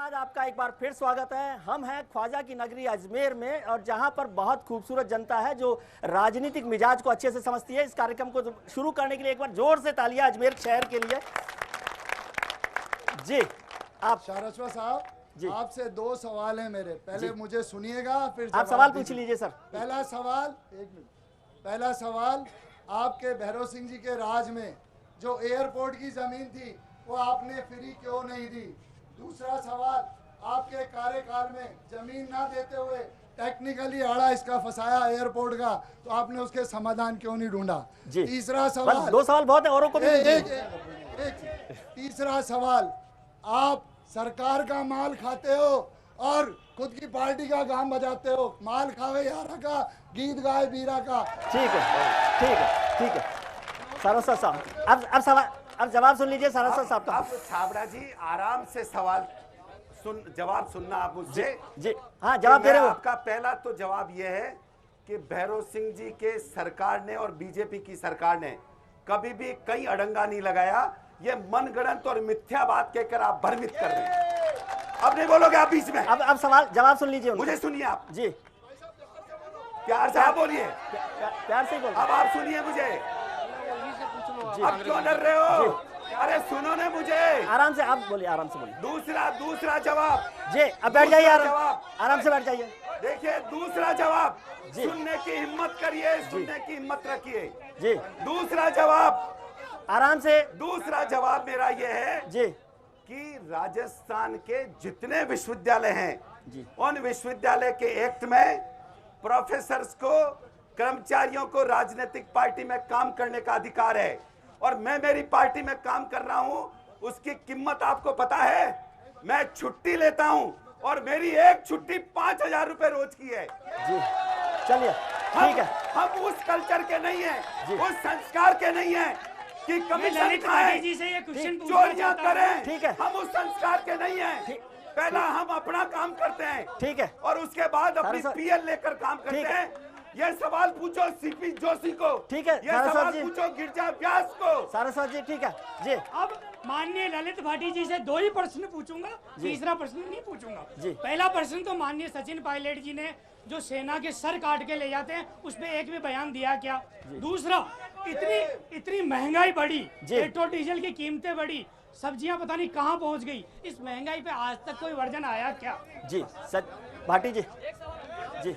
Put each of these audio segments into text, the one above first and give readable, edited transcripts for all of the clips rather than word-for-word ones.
धन्यवाद, आपका एक बार फिर स्वागत है। हम हैं ख्वाजा की नगरी अजमेर में और जहां पर बहुत खूबसूरत जनता है जो राजनीतिक मिजाज को अच्छे से समझती है। इस कार्यक्रम को शुरू करने के लिए एक बार जोर से तालियां अजमेर शहर के लिए। जी आप शारशवा साहब, आपसे दो सवाल हैं मेरे। पहले मुझे सुनिएगा, फिर आप सवाल पूछ लीजिए सर। पहला सवाल, एक मिनट। पहला सवाल, आपके भैरव सिंह जी के राज में जो एयरपोर्ट की जमीन थी वो आपने फ्री क्यों नहीं दी? दूसरा सवाल, आपके कार्यकाल में जमीन ना देते हुए टेक्निकली आड़ा इसका फंसाया एयरपोर्ट का, तो आपने उसके समाधान क्यों नहीं ढूंढा? तीसरा सवाल, दो सवाल बहुत है, औरों को भी एक तीसरा सवाल, आप सरकार का माल खाते हो और खुद की पार्टी का गान बजाते हो। माल खावे यारा का, गीत गाए बीरा का। ठीक है, ठीक है, ठीक है। सरस्वत साहब अब सवाल, अब जवाब सुन लीजिए सरस्वत साहब का। अब छाबड़ा जी आराम से सवाल जवाब सुनना आप मुझसे। जी हाँ, जवाब दे रहे हो। आपका पहला तो जवाब यह है कि भैरव सिंह जी के सरकार ने और बीजेपी की सरकार ने कभी भी कई अड़ंगा नहीं लगाया। ये मनगढ़ंत और मिथ्या बात कहकर आप भ्रमित कर रहे हैं। अब नहीं बोलोगे आप बीच में। अब सवाल जवाब सुन लीजिए। मुझे सुनिए आप जी, प्यार से आप बोलिए। प्यार से बोलिए। अब आप सुनिए मुझे। अब क्यों डर रहे हो? अरे सुनो ना मुझे। आराम से आप बोलिए, आराम से बोलिए। दूसरा जवाब जी, अब बैठ जाइए, आराम से बैठ जाइए। देखिए दूसरा जवाब, सुनने की हिम्मत करिए, सुनने की हिम्मत रखिए। जी, दूसरा जवाब आराम से। दूसरा जवाब मेरा यह है जी कि राजस्थान के जितने विश्वविद्यालय हैं जी, उन विश्वविद्यालय के एक्ट में प्रोफेसर्स को, कर्मचारियों को राजनीतिक पार्टी में काम करने का अधिकार है। और मैं मेरी पार्टी में काम कर रहा हूं, उसकी कीमत आपको पता है। मैं छुट्टी लेता हूं और मेरी एक छुट्टी 5,000 रुपए रोज की है। जी, चलिए ठीक है। हम उस कल्चर के नहीं हैं, उस संस्कार के नहीं हैं कि कमीशन खाएं, चोरियां करें। ठीक है, हम उस संस्कार के नहीं हैं। पहला हम अपना काम करते हैं, ठीक है, और उसके बाद अपनी पीएल लेकर काम करते हैं। ये सवाल पूछो सीपी जोशी को, ठीक है, ये सवाल पूछो गिरजा व्यास को। सारस्वत जी ठीक है जी। अब माननीय ललित भाटी जी से दो ही प्रश्न पूछूंगा, तीसरा प्रश्न नहीं पूछूंगा। पहला प्रश्न तो माननीय सचिन पायलट जी ने जो सेना के सर काट के ले जाते हैं उसमें एक भी बयान दिया क्या? दूसरा, इतनी महंगाई बढ़ी, पेट्रोल डीजल की कीमतें बढ़ी, सब्जियां पता नहीं कहां पहुंच गई, इस महंगाई पे आज तक कोई वर्जन आया क्या? जी भाटी जी, जी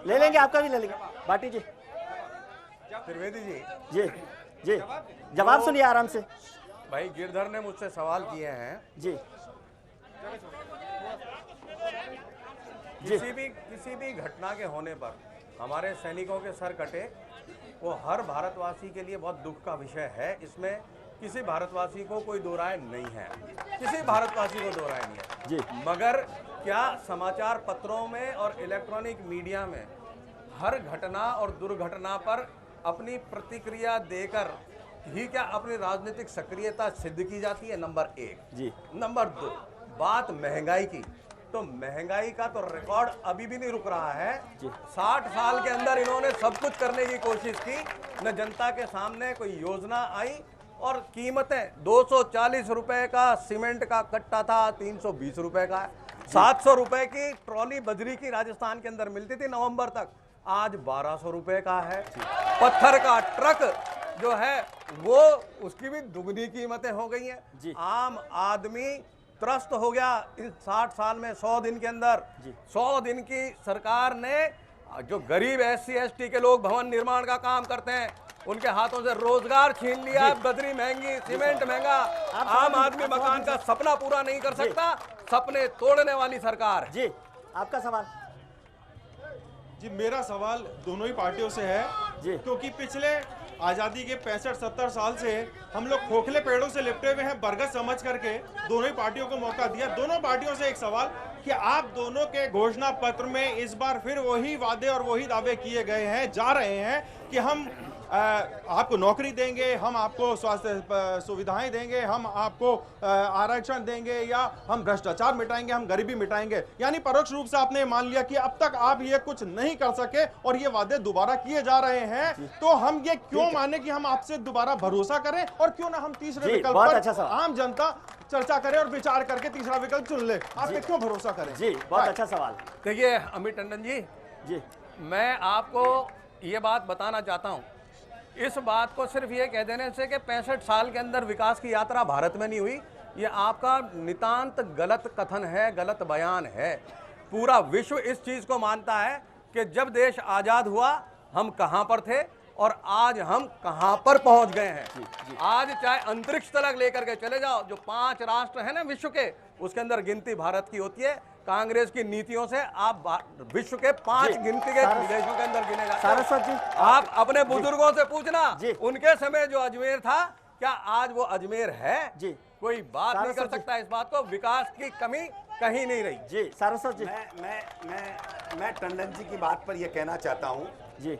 ले लेंगे, आपका भी ले लेंगे भाटी जी। त्रिवेदी जी, जी जी, जवाब सुनिए आराम से। भाई गिरधर ने मुझसे सवाल किए हैं जी, किसी भी घटना के होने पर हमारे सैनिकों के सर कटे, वो हर भारतवासी के लिए बहुत दुख का विषय है। इसमें किसी भारतवासी को कोई दो राय नहीं है, किसी भारतवासी को दो राय नहीं है जी। मगर क्या समाचार पत्रों में और इलेक्ट्रॉनिक मीडिया में हर घटना और दुर्घटना पर अपनी प्रतिक्रिया देकर ही क्या अपनी राजनीतिक सक्रियता सिद्ध की जाती है? नंबर एक जी। नंबर दो, बात महंगाई की, तो महंगाई का तो रिकॉर्ड अभी भी नहीं रुक रहा है। 60 साल के अंदर इन्होंने सब कुछ करने की कोशिश की, न जनता के सामने कोई योजना आई, और कीमतें 240 रुपए का सीमेंट का कट्टा था, 320 रुपए का है। 700 रुपए की ट्रॉली बजरी की राजस्थान के अंदर मिलती थी नवंबर तक, आज 1200 रुपए का है। पत्थर का ट्रक जो है वो उसकी भी दुगनी कीमतें हो गई हैं। आम आदमी त्रस्त हो गया इस 60 साल में। 100 दिन के अंदर 100 दिन की सरकार ने जो गरीब SC ST के लोग भवन निर्माण का काम करते हैं उनके हाथों से रोजगार छीन लिया। बजरी महंगी, सीमेंट महंगा, आम आदमी मकान का सपना पूरा नहीं कर सकता। सपने तोड़ने वाली सरकार। जी आपका सवाल। जी मेरा सवाल दोनों ही पार्टियों से है जी, क्योंकि पिछले आज़ादी के 65-70 साल से हम लोग खोखले पेड़ों से लिपटे हुए हैं, बरगद समझ करके दोनों ही पार्टियों को मौका दिया। दोनों पार्टियों से एक सवाल कि आप दोनों के घोषणा पत्र में इस बार फिर वही वादे और वही दावे किए गए हैं, जा रहे हैं कि हम आपको नौकरी देंगे, हम आपको स्वास्थ्य सुविधाएं देंगे, हम आपको आरक्षण देंगे, या हम भ्रष्टाचार मिटाएंगे, हम गरीबी मिटाएंगे। यानी परोक्ष रूप से आपने मान लिया कि अब तक आप ये कुछ नहीं कर सके और ये वादे दोबारा किए जा रहे हैं। तो हम ये क्यों माने कि हम आपसे दोबारा भरोसा करें, और क्यों ना हम तीसरे विकल्प पर आम जनता चर्चा करें और विचार करके तीसरा विकल्प चुन ले। आप पे क्यों भरोसा करें? जी, बहुत अच्छा सवाल। देखिए अमित टंडन जी, जी मैं आपको ये बात बताना चाहता हूँ, इस बात को सिर्फ ये कह देने से कि 65 साल के अंदर विकास की यात्रा भारत में नहीं हुई, ये आपका नितांत गलत कथन है, गलत बयान है। पूरा विश्व इस चीज को मानता है कि जब देश आजाद हुआ हम कहां पर थे और आज हम कहां पर पहुंच गए हैं। आज चाहे अंतरिक्ष तक लेकर के चले जाओ, जो 5 राष्ट्र हैं ना विश्व के, उसके अंदर गिनती भारत की होती है। कांग्रेस की नीतियों से आप विश्व के 5 गिनती के देशों के अंदर गिने जाते सारस्वत जी, हैं। आप अपने बुजुर्गों से पूछना, जी। उनके समय जो अजमेर था, क्या आज वो अजमेर है? जी। कोई बात नहीं कर सकता इस बात को। विकास की कमी कहीं नहीं रही। जी सारस्वत जी, मैं टंडन जी की बात पर यह कहना चाहता हूं जी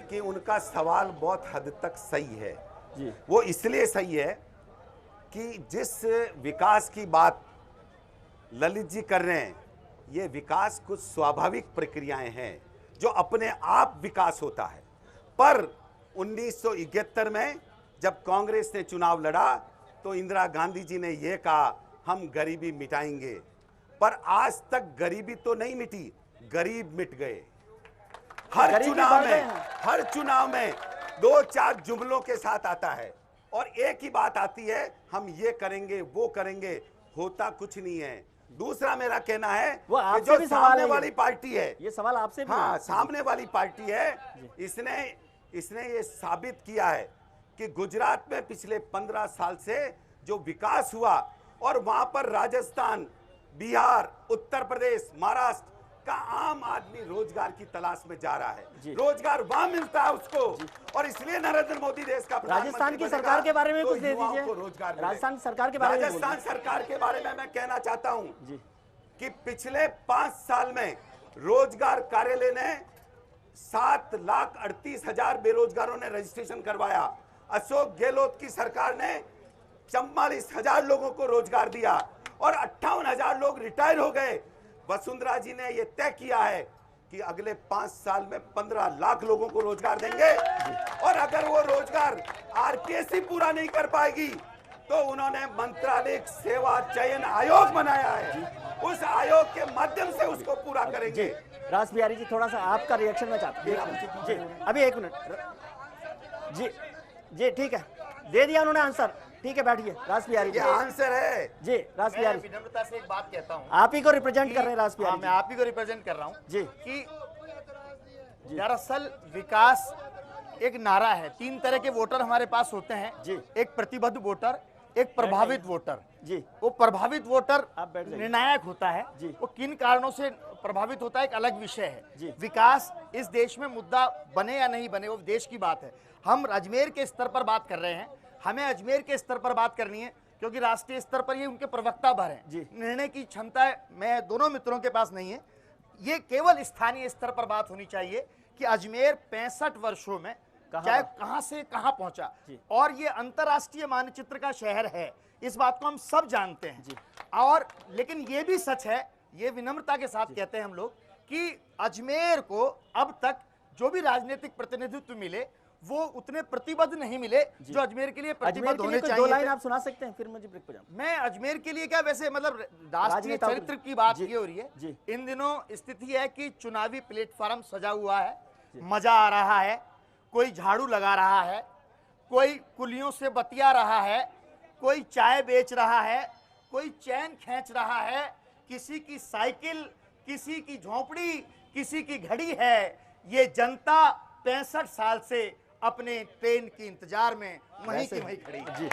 कि उनका सवाल बहुत हद तक सही है। जी वो इसलिए सही है कि जिस विकास की बात ललित जी कर रहे हैं, ये विकास कुछ स्वाभाविक प्रक्रियाएं हैं जो अपने आप विकास होता है। पर 1971 में जब कांग्रेस ने चुनाव लड़ा तो इंदिरा गांधी जी ने यह कहा हम गरीबी मिटाएंगे, पर आज तक गरीबी तो नहीं मिटी, गरीब मिट गए। हर चुनाव में 2-4 जुमलों के साथ आता है और एक ही बात आती है, हम ये करेंगे वो करेंगे, होता कुछ नहीं है। दूसरा मेरा कहना है वो कि आपसे जो भी सवाल सामने है वाली पार्टी है, ये सवाल आपसे भी हाँ है। सामने वाली पार्टी है, इसने ये साबित किया है कि गुजरात में पिछले 15 साल से जो विकास हुआ और वहां पर राजस्थान, बिहार, उत्तर प्रदेश, महाराष्ट्र का आम आदमी रोजगार की तलाश में जा रहा है। रोजगार वहां मिलता है उसको, और इसलिए नरेंद्र मोदी देश का राजस्थान की सरकार के बारे में कुछ दे युवाओं दीजिए। को रोजगार मिले। राजस्थान सरकार के बारे में राजस्थान सरकार के बारे में मैं कहना चाहता हूं जी कि पिछले 5 साल में रोजगार कार्यालय ने 7,38,000 बेरोजगारों ने रजिस्ट्रेशन करवाया। अशोक गहलोत की सरकार ने 44,000 लोगों को रोजगार दिया और 58,000 लोग रिटायर हो गए। वसुंधरा जी ने यह तय किया है कि अगले 5 साल में 15 लाख लोगों को रोजगार देंगे, और अगर वो रोजगार आरकेसी पूरा नहीं कर पाएगी तो उन्होंने मंत्रालयिक सेवा चयन आयोग बनाया है, उस आयोग के माध्यम से उसको पूरा करेंगे। रास बिहारी जी, थोड़ा सा आपका रिएक्शन में चाहता हूं। जी अभी 1 मिनट। जी जी ठीक है, दे दिया उन्होंने आंसर, ठीक है बैठिए। रास बिहारी जी, ये आंसर है जी। रास मैं बिहारी विनम्रता से एक बात कहता हूँ, आप ही को रिप्रेजेंट कर रहे हैं रास हाँ, बिहारी मैं आप ही को रिप्रेजेंट कर रहा हूँ जी। कि दरअसल विकास एक नारा है। 3 तरह के वोटर हमारे पास होते हैं जी। एक प्रतिबद्ध वोटर, एक प्रभावित वोटर। जी वो प्रभावित वोटर आप बैठ जाइए। निर्णायक होता है, जी। वो किन कारणों से प्रभावित होता है एक अलग विषय जी। है। विकास इस देश में मुद्दा बने या नहीं बने वो देश की बात है। हम अजमेर के स्तर पर बात कर रहे हैं, हमें अजमेर के स्तर पर बात करनी है क्योंकि राष्ट्रीय स्तर पर ये उनके प्रवक्ता भर हैं। जी। निर्णय की क्षमता मैं दोनों मित्रों के पास नहीं है, ये केवल स्थानीय स्तर पर बात होनी चाहिए कि अजमेर 65 वर्षों में चाहे कहां से कहां पहुंचा, और ये अंतरराष्ट्रीय मानचित्र का शहर है, इस बात को हम सब जानते हैं। और लेकिन ये भी सच है, ये विनम्रता के साथ कहते हैं हम लोग कि अजमेर को अब तक जो भी राजनीतिक प्रतिनिधित्व मिले वो उतने प्रतिबद्ध नहीं मिले जो अजमेर के लिए प्रतिबद्ध होने चाहिए। 2 लाइन आप सुना सकते हैं, फिर मुझे ब्रेक पे जाऊं। मैं अजमेर के लिए क्या, वैसे मतलब राष्ट्रीय राजनेताओं के चरित्र लिए। की बात जी, ये हो रही है जी। इन दिनों स्थिति है कि चुनावी प्लेटफॉर्म सजा हुआ है, मजा आ रहा है, कोई झाड़ू लगा रहा है, कोई कुलियों से बतिया रहा है, कोई चाय बेच रहा है, कोई चैन खींच रहा है, किसी की साइकिल, किसी की झोंपड़ी, किसी की घड़ी है। ये जनता 65 साल से अपने ट्रेन के इंतजार में वहीं की वहीं खड़ी है। जी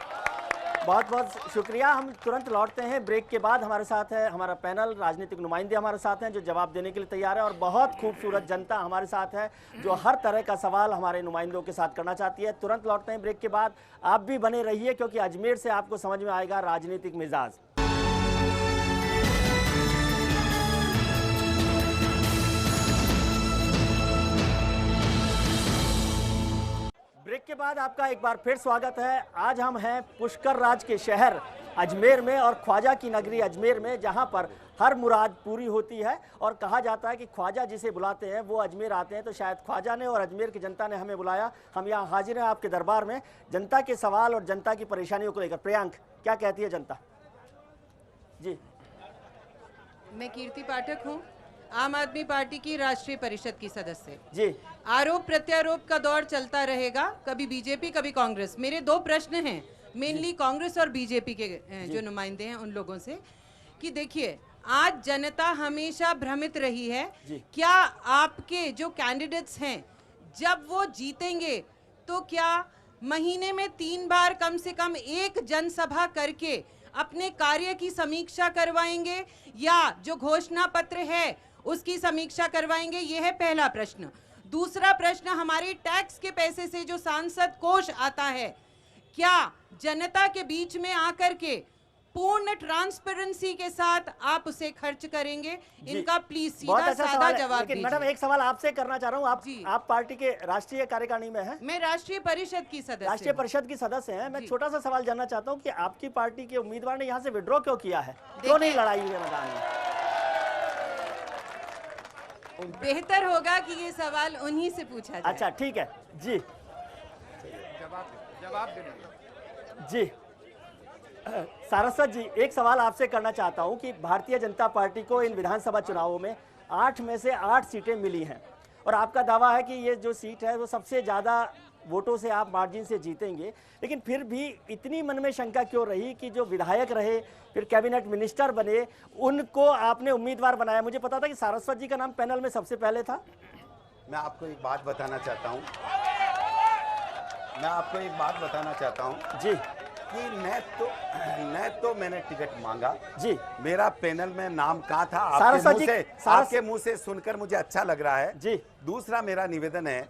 बहुत बहुत शुक्रिया। हम तुरंत लौटते हैं ब्रेक के बाद। हमारे साथ है हमारा पैनल, राजनीतिक नुमाइंदे हमारे साथ हैं जो जवाब देने के लिए तैयार है, और बहुत खूबसूरत जनता हमारे साथ है जो हर तरह का सवाल हमारे नुमाइंदों के साथ करना चाहती है। तुरंत लौटते हैं ब्रेक के बाद। आप भी बने रहिए क्योंकि अजमेर से आपको समझ में आएगा राजनीतिक मिजाज। ब्रेक के बाद आपका एक बार फिर स्वागत है। आज हम हैं पुष्कर राज के शहर अजमेर में और ख्वाजा की नगरी अजमेर में, जहां पर हर मुराद पूरी होती है और कहा जाता है कि ख्वाजा जिसे बुलाते हैं वो अजमेर आते हैं। तो शायद ख्वाजा ने और अजमेर की जनता ने हमें बुलाया। हम यहाँ हाजिर हैं आपके दरबार में जनता के सवाल और जनता की परेशानियों को लेकर। प्रियांक, क्या कहती है जनता? जी मैं कीर्ति पाठक हूँ, आम आदमी पार्टी की राष्ट्रीय परिषद की सदस्य। जी आरोप प्रत्यारोप का दौर चलता रहेगा, कभी बीजेपी कभी कांग्रेस। मेरे दो प्रश्न हैं मेनली कांग्रेस और बीजेपी के जो नुमाइंदे हैं उन लोगों से, कि देखिए आज जनता हमेशा भ्रमित रही है, क्या आपके जो कैंडिडेट्स हैं जब वो जीतेंगे तो क्या महीने में 3 बार कम से कम एक जनसभा करके अपने कार्य की समीक्षा करवाएंगे या जो घोषणा पत्र है उसकी समीक्षा करवाएंगे? ये है पहला प्रश्न। दूसरा प्रश्न, हमारे टैक्स के पैसे से जो सांसद कोष आता है, क्या जनता के बीच में आकर के पूर्ण ट्रांसपेरेंसी के साथ आप उसे खर्च करेंगे? इनका प्लीज बहुत सीधा अच्छा सादा सवाल है। जवाब लेकिन दीजिए। मैडम एक सवाल आपसे करना चाह रहा हूँ, जी। आप पार्टी के राष्ट्रीय कार्यकारिणी में हैं, मैं राष्ट्रीय परिषद की सदस्य राष्ट्रीय हूं। परिषद की सदस्य हैं। मैं जी। छोटा सा सवाल जानना चाहता हूँ कि आपकी पार्टी के उम्मीदवार ने यहाँ से विड्रॉ क्यों किया है, क्यों नहीं लड़ाई हुई है मैदान में? बेहतर होगा कि ये सवाल उन्हीं से पूछा जाए। अच्छा ठीक है जी जी सारस्वत जी, एक सवाल आपसे करना चाहता हूं कि भारतीय जनता पार्टी को इन विधानसभा चुनावों में 8 में से 8 सीटें मिली हैं और आपका दावा है कि ये जो सीट है वो सबसे ज़्यादा वोटों से आप मार्जिन से जीतेंगे, लेकिन फिर भी इतनी मन में शंका क्यों रही कि जो विधायक रहे फिर कैबिनेट मिनिस्टर बने उनको आपने उम्मीदवार बनाया? मुझे पता था कि सारस्वत जी का नाम पैनल में सबसे पहले था। मैं आपको एक बात बताना चाहता हूँ जी कि न तो मैंने टिकट मांगा जी, मेरा पैनल में नाम कहाँ था, सारस्वत जी, आपके मुंह से सुनकर मुझे अच्छा लग रहा है जी। दूसरा मेरा निवेदन है,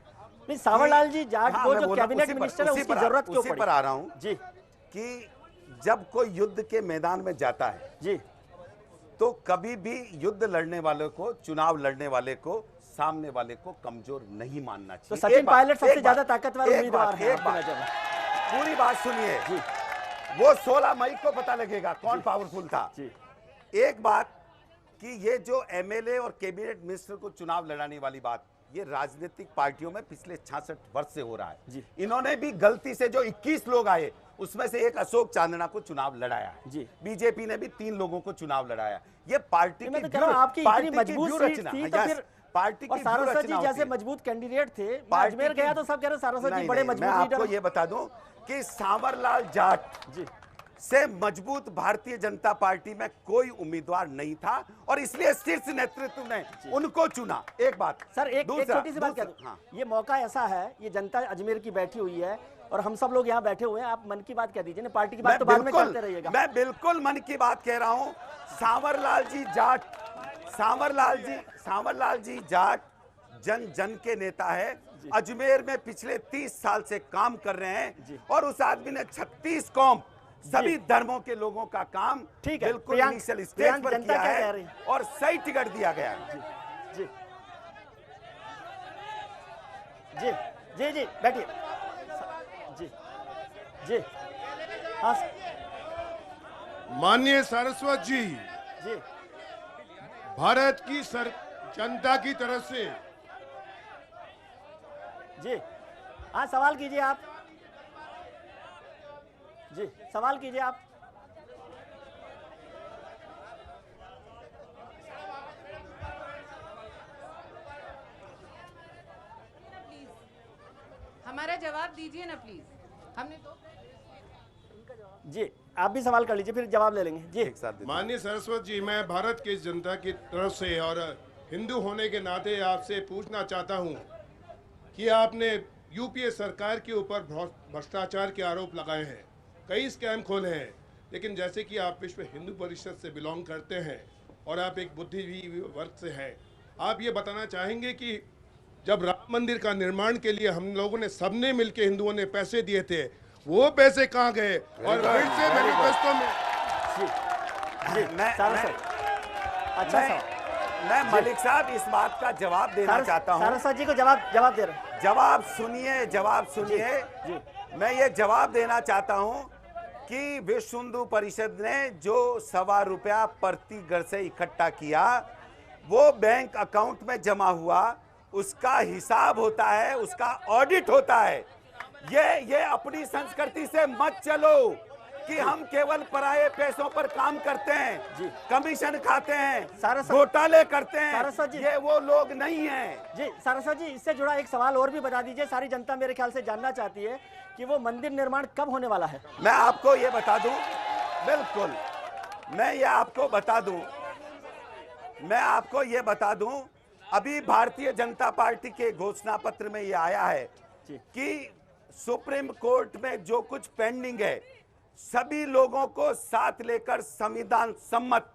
नहीं सावरलाल जी जाट हाँ, को मैं जो बोल रहा हूं, कैबिनेट उसी पर- मिनिस्टर है उसी उसकी पर जरूरत क्यों उसी पड़ी? पर आ रहा हूं जी कि जब कोई युद्ध के मैदान में जाता है जी तो कभी भी युद्ध लड़ने वाले को, चुनाव लड़ने वाले को, सामने वाले को कमजोर नहीं मानना तो चाहिए। सचिन पायलट सबसे ज्यादा ताकतवर उम्मीदवार है एक आपकी बात, नजर में? पूरी बात सुनिए जी वो 16 मई को पता लगेगा कौन पावरफुल था। जी एक बात कि ये जो एमएलए और कैबिनेट मिनिस्टर को चुनाव लड़ाने वाली बात, ये राजनीतिक पार्टियों में पिछले 66 वर्ष से हो रहा है। जी। इन्होंने भी गलती से जो 21 लोग आए उसमें से एक अशोक चांदना को चुनाव लड़ाया है। जी। बीजेपी ने भी 3 लोगों को चुनाव लड़ाया। ये पार्टी मैं की तो कह रहा हूं, आपकी पार्टी इतनी की मजबूत व्यू सीट रचना, थी तो yes, फिर पार्टी और की सारस्वत व्यू जी रचना जैसे होती है। मजबूत कैंडिडेट थे, मैं पार्टी अजमेर की- गया तो सब कह रहे सारस्वत जी नहीं, बड़े नहीं, मजबूत मैं लीडर आपको हैं। ये बता दूं कि सांवरलाल जाट जी से मजबूत भारतीय जनता पार्टी में कोई उम्मीदवार नहीं था और इसलिए शीर्ष नेतृत्व ने उनको चुना। एक बात सर, एक छोटी सी बात कह दूसरा, दूं, हाँ। ये मौका ऐसा है, ये जनता अजमेर की बैठी हुई है और हम सब लोग यहाँ बैठे हुए हैं, आप मन की बात कह दीजिए ना, पार्टी की बात तो बाद में करते रहिएगा। मैं बिल्कुल मन की बात कह रहा हूं। सांवरलाल जी जाट जन जन के नेता है, अजमेर में पिछले 30 साल से काम कर रहे हैं और उस आदमी ने 36 कौम, सभी धर्मों के लोगों का काम ठीक है, बिल्कुल प्रियांक- इनिशियल स्टेज प्रियांक पर जनता किया क्या कह है रही है? और सही टिकट दिया गया है। जी जी जी जी बैठिए जी जी हाँ माननीय सारस्वत जी, जी भारत की जनता की तरफ से जी हाँ सवाल कीजिए आप, जी सवाल कीजिए आप। हमारा जवाब दीजिए ना प्लीज। हमने तो जी आप भी सवाल कर लीजिए फिर जवाब ले लेंगे। जी एक साथ दे दो। माननीय सरस्वत जी, मैं भारत की जनता की तरफ से और हिंदू होने के नाते आपसे पूछना चाहता हूं कि आपने यूपीए सरकार के ऊपर भ्रष्टाचार के आरोप लगाए हैं, कई स्कैम खोले हैं, लेकिन जैसे कि आप विश्व हिंदू परिषद से बिलोंग करते हैं और आप एक बुद्धिजीवी वर्ग से हैं, आप ये बताना चाहेंगे कि जब राम मंदिर का निर्माण के लिए हम लोगों ने सबने मिलकर हिंदुओं ने पैसे दिए थे, वो पैसे कहाँ गए? और फिर से मैनिफेस्टो में अच्छा मैं मलिक साहब इस बात का जवाब देना चाहता हूं। सारस्वत जी को जवाब दे रहे हैं। जवाब सुनिए। जी। मैं ये जवाब देना चाहता हूं कि विश्व हिंदू परिषद ने जो ₹1.25 प्रति घर से इकट्ठा किया वो बैंक अकाउंट में जमा हुआ, उसका हिसाब होता है, उसका ऑडिट होता है। ये अपनी संस्कृति से मत चलो। कि हम केवल पराये पैसों पर काम करते हैं, कमीशन खाते हैं, सारस्वत- घोटाले करते सारस्वत हैं, जी। ये वो लोग नहीं हैं। जी सारस्वत जी, इससे जुड़ा एक सवाल और भी बता दीजिए। सारी जनता मेरे ख्याल से जानना चाहती है कि वो मंदिर निर्माण कब होने वाला है। मैं आपको ये बता दूं, बिल्कुल मैं ये आपको बता दूं, मैं आपको ये बता दूं, अभी भारतीय जनता पार्टी के घोषणा पत्र में ये आया है कि सुप्रीम कोर्ट में जो कुछ पेंडिंग है, सभी लोगों को साथ लेकर संविधान सम्मत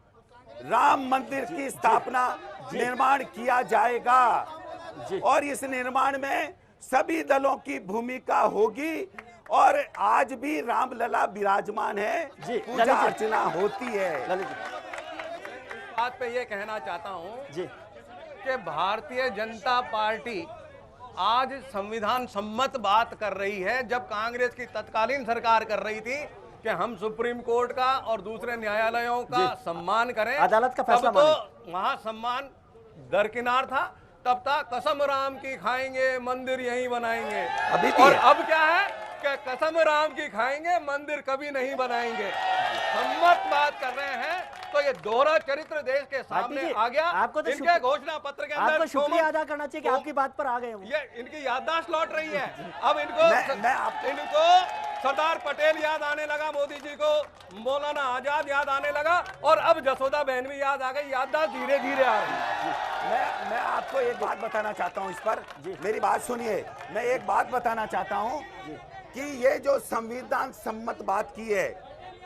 राम मंदिर की स्थापना निर्माण किया जाएगा और इस निर्माण में सभी दलों की भूमिका होगी और आज भी रामलला विराजमान है, पूजा अर्चना होती है। ललित जी। बात पे ये कहना चाहता हूँ जी कि भारतीय जनता पार्टी आज संविधान सम्मत बात कर रही है, जब कांग्रेस की तत्कालीन सरकार कर रही थी कि हम सुप्रीम कोर्ट का और दूसरे न्यायालयों का सम्मान करें, अदालत का फैसला तब तो वहाँ सम्मान दरकिनार था। तब तक कसम राम की खाएंगे मंदिर यहीं बनाएंगे, अभी भी और है। अब क्या है कि कसम राम की खाएंगे मंदिर कभी नहीं बनाएंगे। सम्मत बात कर रहे हैं, तो ये दोहरा चरित्र देश के सामने जी, आ गया। आपको तो इनके घोषणा पत्र के अंदर आपको शुक्रिया अदा करना चाहिए कि आपकी बात पर आ गए वो। ये इनकी याददाश्त लौट रही है। अब इनको इनको सरदार पटेल याद आने लगा, मोदी जी को मौलाना आजाद याद आने लगा, और अब जसोदा बहन भी याद आ गई। याददाश्त धीरे धीरे आ रही है। मैं आपको एक बात बताना चाहता हूं इस पर, मेरी बात सुनिए। मैं एक बात बताना चाहता हूं कि ये जो संविधान सम्मत बात की है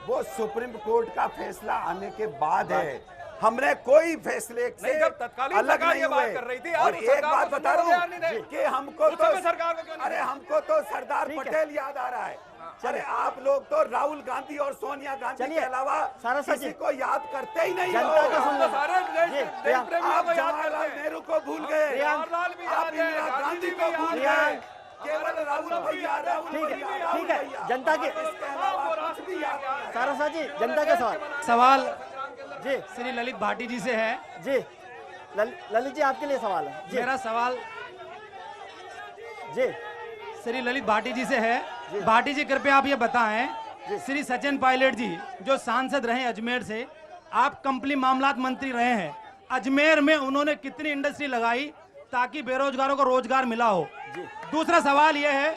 वो सुप्रीम कोर्ट का फैसला आने के बाद है। हमने कोई फैसले से नहीं, जब तत्कालीन अलग सरकार नहीं ये बात हुए। कर रही थी, और अब एक सरकार बात को बता सुनने रहा को नहीं हूं दे। कि हमको उस समय तो सरकार को क्यों नहीं अरे दे? हमको तो सरदार ठीक है। पटेल याद आ रहा है। अरे आप लोग तो राहुल गांधी और सोनिया गांधी के चलिए, अलावा सारस्वत किसी जी। को याद करते ही नहीं जनता को हो। सुन हम तो सारे देश जी, देश प्रियांक, प्रेमियों आप को याद जवाहरलाल करते हैं। नेहरू को भूल गए, जवाहरलाल भी आप याद है, इंदिरा गांधी गांधी को भी भूल याद गए, है। केवल राहुल भैया, राहुल ठीक है, भैया, ठीक है। राहुल भैया। जनता के इसके अलावा कुछ भी याद नहीं है। सारस्वत जी, जनता के सवाल। सवाल जी श्री ललित भाटी जी से है। जी ललित जी, आपके लिए सवाल है जी। मेरा सवाल जी श्री ललित भाटी जी से है। भाटी जी, कृपया आप ये बताएं, श्री सचिन पायलट जी जो सांसद रहे अजमेर से, आप कंपनी मामलात मंत्री रहे हैं, अजमेर में उन्होंने कितनी इंडस्ट्री लगाई ताकि बेरोजगारों को रोजगार मिला हो? दूसरा सवाल यह है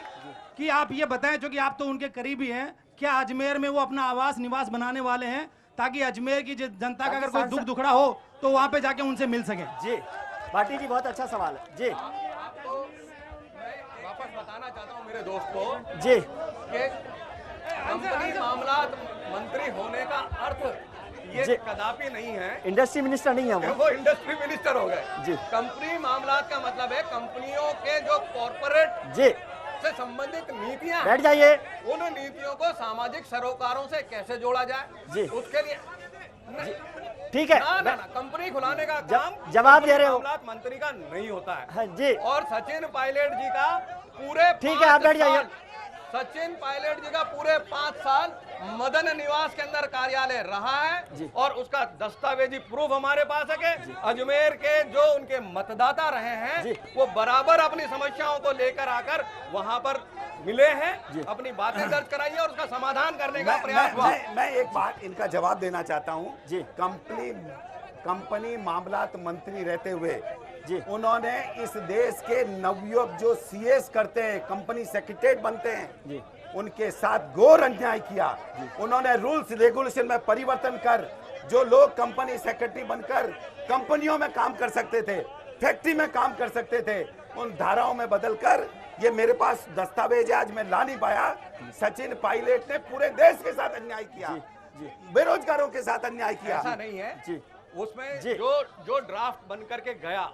कि आप ये बताएं, क्योंकि आप तो उनके करीबी हैं, क्या अजमेर में वो अपना आवास निवास बनाने वाले हैं ताकि अजमेर की जनता का अगर कोई दुख दुखड़ा हो तो वहां पे जाके उनसे मिल सके? जी भाटी जी, बहुत अच्छा सवाल है जी। वापस बताना चाहता हूँ मेरे दोस्त को जी कि कंपनी मामलात मंत्री होने का अर्थ ये जी। कदापि नहीं है इंडस्ट्री मिनिस्टर नहीं है कि वो। वो इंडस्ट्री मिनिस्टर हो गए। जी। कंपनी मामलात का मतलब है कंपनियों के जो कॉर्पोरेट जी से संबंधित नीतियां हैं, बैठ जाइए। उन नीतियों को सामाजिक सरोकारों से कैसे जोड़ा जाए, जी। उसके लिए ठीक है, ना कंपनी खुलाने का काम जवाब दे रहे हो। मामलात मंत्री का नहीं होता है। हाँ जी, और सचिन पायलट जी का पूरे ठीक है, आप बैठ 5 जाइए। साल, सचिन पायलट जी का पूरे 5 साल मदन निवास के अंदर कार्यालय रहा है और उसका दस्तावेजी प्रूफ हमारे पास है कि अजमेर के जो उनके मतदाता रहे हैं वो बराबर अपनी समस्याओं को लेकर आकर वहां पर मिले हैं, अपनी बातें दर्ज कराई और उसका समाधान करने का प्रयास हुआ। मैं एक बात इनका जवाब देना चाहता हूँ जी। कंपनी मामलात मंत्री रहते हुए जी उन्होंने इस देश के नवयुवक जो सीएस करते हैं, कंपनी सेक्रेटरी बनते हैं जी, उनके साथ घोर अन्याय किया। उन्होंने रूल्स रेगुलेशन में परिवर्तन कर जो लोग कंपनी सेक्रेटरी बनकर कंपनियों में काम कर सकते थे, फैक्ट्री में काम कर सकते थे, उन धाराओं में बदलकर, ये मेरे पास दस्तावेज आज मैं ला नहीं पाया, सचिन पायलट ने पूरे देश के साथ अन्याय किया, बेरोजगारों के साथ अन्याय किया। ऐसा नहीं है जी। उसमें जी। जो ड्राफ्ट बन करके गया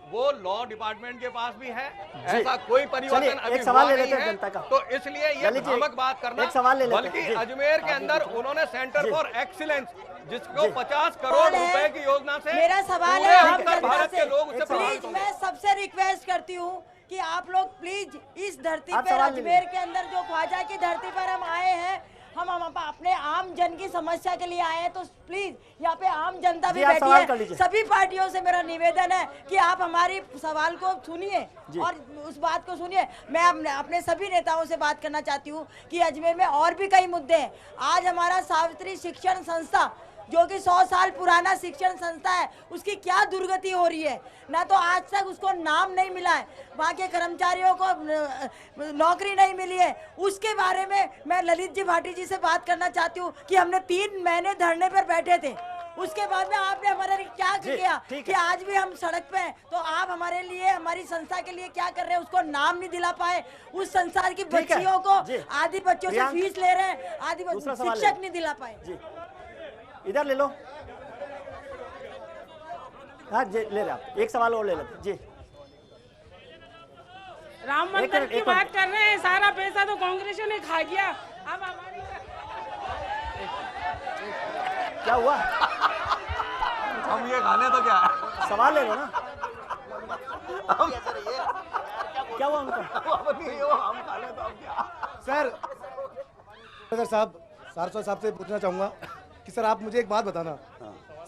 वो लॉ डिपार्टमेंट के पास भी है। ऐसा कोई परिवर्तन अभी एक सवाल हुआ ले नहीं लेते हैं है, जनता का। तो इसलिए ये ललित जी, भ्रामक बात करना, एक सवाल ले लेते हैं। बल्कि जी। अजमेर के अंदर उन्होंने सेंटर फॉर एक्सीलेंस जिसको 50 करोड़ रुपए की योजना से मेरा सवाल पूरे है आप उत्तर जनता भारत से, के लोग उससे प्लीज प्रभावित होंगे। मैं सबसे रिक्वेस्ट करती हूँ कि आप लोग प्लीज इस धरती आप पर, सवाल ले अजमेर के अंदर जो ख्वाजा की धरती पर हम आए हैं, हम अपने आम जन की समस्या के लिए आए हैं, तो प्लीज यहाँ पे आम जनता भी जी, आप बैठी सवाल कर है। लीजिए। सभी पार्टियों से मेरा निवेदन है कि आप हमारी सवाल को सुनिए और उस बात को सुनिए। मैं अपने सभी नेताओं से बात करना चाहती हूँ कि अजमेर में और भी कई मुद्दे हैं। आज हमारा सावित्री शिक्षण संस्था, जो कि 100 साल पुराना शिक्षण संस्था है, उसकी क्या दुर्गति हो रही है। ना तो आज तक उसको नाम नहीं मिला है, वहाँ के कर्मचारियों को नौकरी नहीं मिली है। उसके बारे में मैं ललित जी भाटी जी से बात करना चाहती हूँ कि हमने 3 महीने धरने पर बैठे थे, उसके बाद में आपने हमारे लिए क्या किया कि आज भी हम सड़क पे हैं। तो आप हमारे लिए, हमारी संस्था के लिए क्या कर रहे हैं, उसको नाम नहीं दिला पाए। उस संसार की बच्चियों को, आधी बच्चों से फीस ले रहे हैं, आधी शिक्षक नहीं दिला पाए। इधर ले लो। हाँ जी, ले रहे आप। एक सवाल और ले लेते जी। राम मंदिर की बात कर रहे हैं, सारा पैसा तो कांग्रेस ने खा गया। अब हमारी क्या हुआ? हम ये खाने तो क्या सवाल ले लो ना। क्या हुआ उनका? हम खाने तो सर साहब, सारस्वत साहब से पूछना चाहूँगा कि सर आप मुझे एक बात बताना,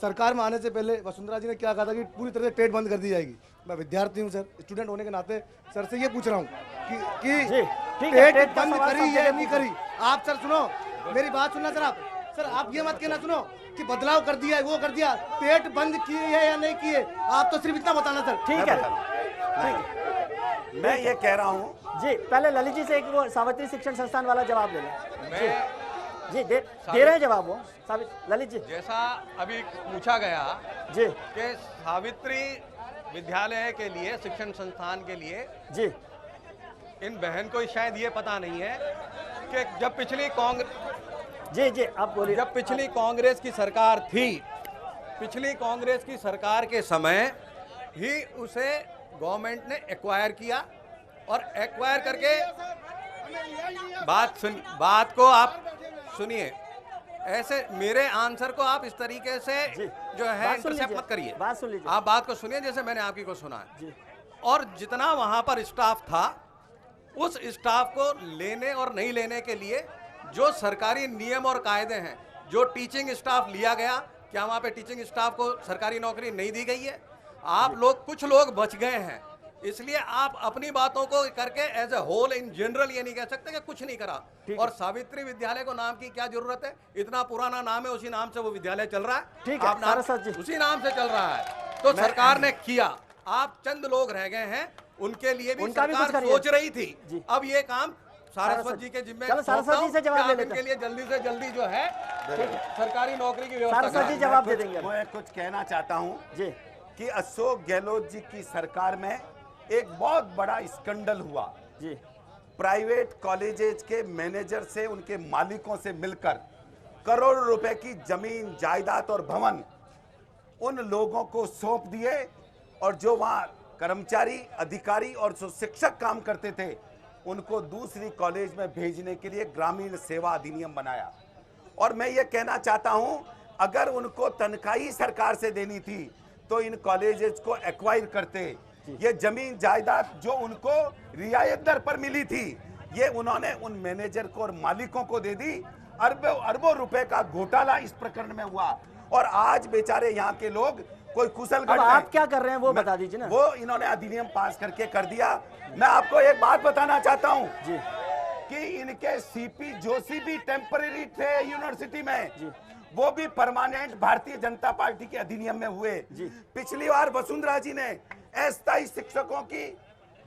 सरकार में आने से पहले वसुंधरा जी ने क्या कहा था कि पूरी तरह से टेट बंद कर दी जाएगी। मैं विद्यार्थी हूँ सर, स्टूडेंट होने के नाते सर से ये पूछ रहा हूँ कि टेट बंद करी या नहीं करी। आप सर सुनो, मेरी बात सुनना सर आप ये मत कहना सुनो कि बदलाव कर दिया है, वो कर दिया, टेट बंद किए है या नहीं किए, आप तो सिर्फ इतना बताना सर। ठीक है, मैं ये कह रहा हूँ जी। पहले ललित जी से एक वो सावित्री शिक्षण संस्थान वाला जवाब ले लें। जी दे रहे हैं जवाब वो ललित जी। जैसा अभी पूछा गया जी कि सावित्री विद्यालय के लिए, शिक्षण संस्थान के लिए जी, इन बहन को शायद ये पता नहीं है कि जब पिछली आप बोलिए। जब पिछली कांग्रेस की सरकार थी, पिछली कांग्रेस की सरकार के समय ही उसे गवर्नमेंट ने एक्वायर किया और एक्वायर करके बात को आप सुनिए। ऐसे मेरे आंसर को आप इस तरीके से जो है इंटरसेप्ट मत करिए। बात सुन लीजिए। आप बात को सुनिए जैसे मैंने आपकी को सुना है। और जितना वहां पर स्टाफ था, उस स्टाफ को लेने और नहीं लेने के लिए जो सरकारी नियम और कायदे हैं, जो टीचिंग स्टाफ लिया गया, क्या वहां पे टीचिंग स्टाफ को सरकारी नौकरी नहीं दी गई है? आप लोग, कुछ लोग बच गए हैं, इसलिए आप अपनी बातों को करके as a whole in general ये नहीं कह सकते कि कुछ नहीं करा। और सावित्री विद्यालय को नाम की क्या जरूरत है? इतना पुराना नाम है, उसी नाम से वो विद्यालय चल रहा है। ठीक है, उसी नाम से चल रहा है। तो सरकार ने किया, आप चंद लोग रह गए हैं, उनके लिए भी सरकार सोच रही थी। अब ये काम सारस्वत जी के जिम्मे, सारस्वत जी से जवाब ले लेते हैं। इनके लिए जल्दी से जल्दी जो है सरकारी नौकरी की व्यवस्था। सारस्वत जी जवाब दे देंगे। मैं कुछ कहना चाहता हूँ जी कि अशोक गहलोत जी की सरकार में एक बहुत बड़ा स्कैंडल हुआ जी। प्राइवेट कॉलेजेस के मैनेजर से, उनके मालिकों से मिलकर करोड़ों रुपए की जमीन, जायदाद और भवन उन लोगों को सौंप दिए, और जो वहां कर्मचारी, अधिकारी और जो शिक्षक काम करते थे उनको दूसरी कॉलेज में भेजने के लिए ग्रामीण सेवा अधिनियम बनाया। और मैं ये कहना चाहता हूं, अगर उनको तनख्वाही सरकार से देनी थी तो इन कॉलेजेस को एक्वायर करते। ये जमीन जायदाद जो उनको रियायत दर पर मिली थी, ये उन्होंने उन मैनेजर को और मालिकों को दे दी। अरबों रुपए का घोटाला इस प्रकरण में हुआ, और आज बेचारे यहाँ के लोग कोई कुशल अब आप क्या कर रहे हैं वो बता दीजिए ना। वो इन्होंने अधिनियम पास करके कर दिया। मैं आपको एक बात बताना चाहता हूँ कि इनके सीपी जोशी भी टेम्परेरी थे यूनिवर्सिटी में, वो भी परमानेंट भारतीय जनता पार्टी के अधिनियम में हुए। पिछली बार वसुंधरा जी ने अस्थायी शिक्षकों की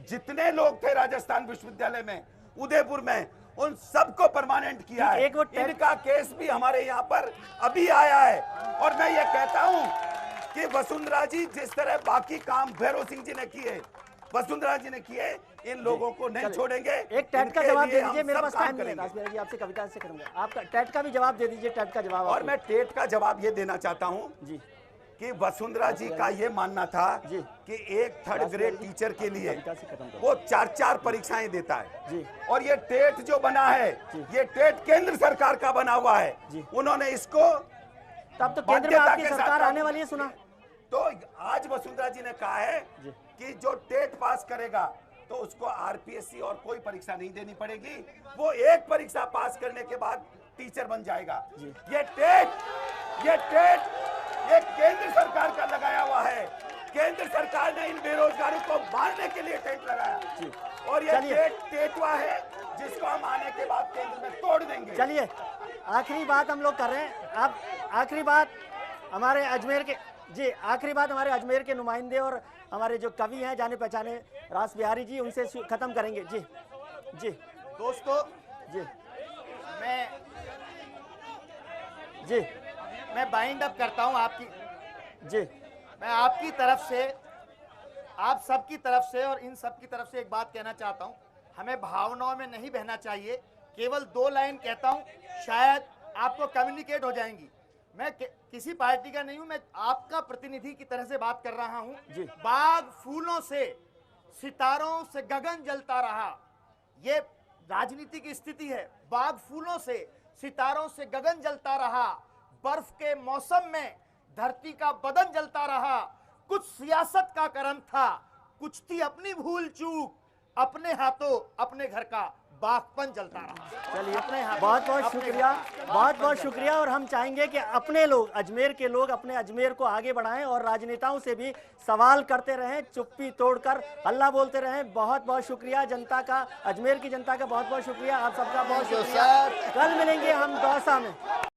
जितने लोग थे राजस्थान विश्वविद्यालय में, उदयपुर में, उन सबको परमानेंट किया है। इनका केस भी हमारे यहाँ पर अभी आया है। और मैं ये कहता हूँ कि वसुंधरा जी जिस तरह बाकी काम भैरव सिंह जी ने किए, वसुंधरा जी ने किए, इन लोगों को नहीं छोड़ेंगे। एक टेट का जवाब दे दीजिए, मेरे पास टाइम नहीं है जी, आपसे कविता से करूंगा। आपका टेट का भी जवाब दे दीजिए, टेट का जवाब। और मैं टेट का जवाब ये देना चाहता हूँ जी कि वसुंधरा जी का ये मानना था कि एक 3rd ग्रेड टीचर के लिए वो 4 परीक्षाएं देता है, और ये टेट जो बना है, ये टेट केंद्र सरकार का बना हुआ है। उन्होंने इसको, तब तो केंद्र में आपकी सरकार आने वाली है, सुना। तो आज वसुंधरा जी ने कहा है कि जो टेट पास करेगा तो उसको आरपीएससी और कोई परीक्षा नहीं देनी पड़ेगी। वो एक परीक्षा पास करने के बाद टीचर बन जाएगा। ये टेट ये केंद्र सरकार का लगाया हुआ है। केंद्र सरकार ने इन बेरोजगारों को मारने के लिए टेट लगाया और ये टेटवा है जिसको हम आने के बाद केंद्र में तोड़ देंगे। चलिए आखिरी बात हम लोग कर रहे हैं। अब आखिरी बात हमारे अजमेर के नुमाइंदे और हमारे जो कवि हैं जाने पहचाने रास बिहारी जी, उनसे खत्म करेंगे। जी दोस्तों, मैं बाइंड अप करता हूं मैं आपकी तरफ से, आप सबकी तरफ से और इन सब की तरफ से एक बात कहना चाहता हूं। हमें भावनाओं में नहीं बहना चाहिए। केवल 2 लाइन कहता हूं, शायद आपको कम्युनिकेट हो जाएंगी। मैं किसी पार्टी का नहीं हूं, मैं आपका प्रतिनिधि की तरह से बात कर रहा हूं। बाग फूलों से, सितारों से गगन जलता रहा, ये राजनीति की स्थिति है। बाग फूलों से, सितारों से गगन जलता रहा, बर्फ के मौसम में धरती का बदन जलता रहा। कुछ सियासत का कर्म था, कुछ थी अपनी भूल चूक, अपने हाथों अपने घर का बागपन जलता रहा। चलिए बहुत बहुत शुक्रिया। और हम चाहेंगे कि अपने लोग, अजमेर के लोग अपने अजमेर को आगे बढ़ाएं और राजनेताओं से भी सवाल करते रहें, चुप्पी तोड़कर हल्ला बोलते रहें। बहुत बहुत शुक्रिया जनता का, अजमेर की जनता का बहुत बहुत शुक्रिया। आप सबका बहुत शुक्रिया। कल मिलेंगे हम दौसा में।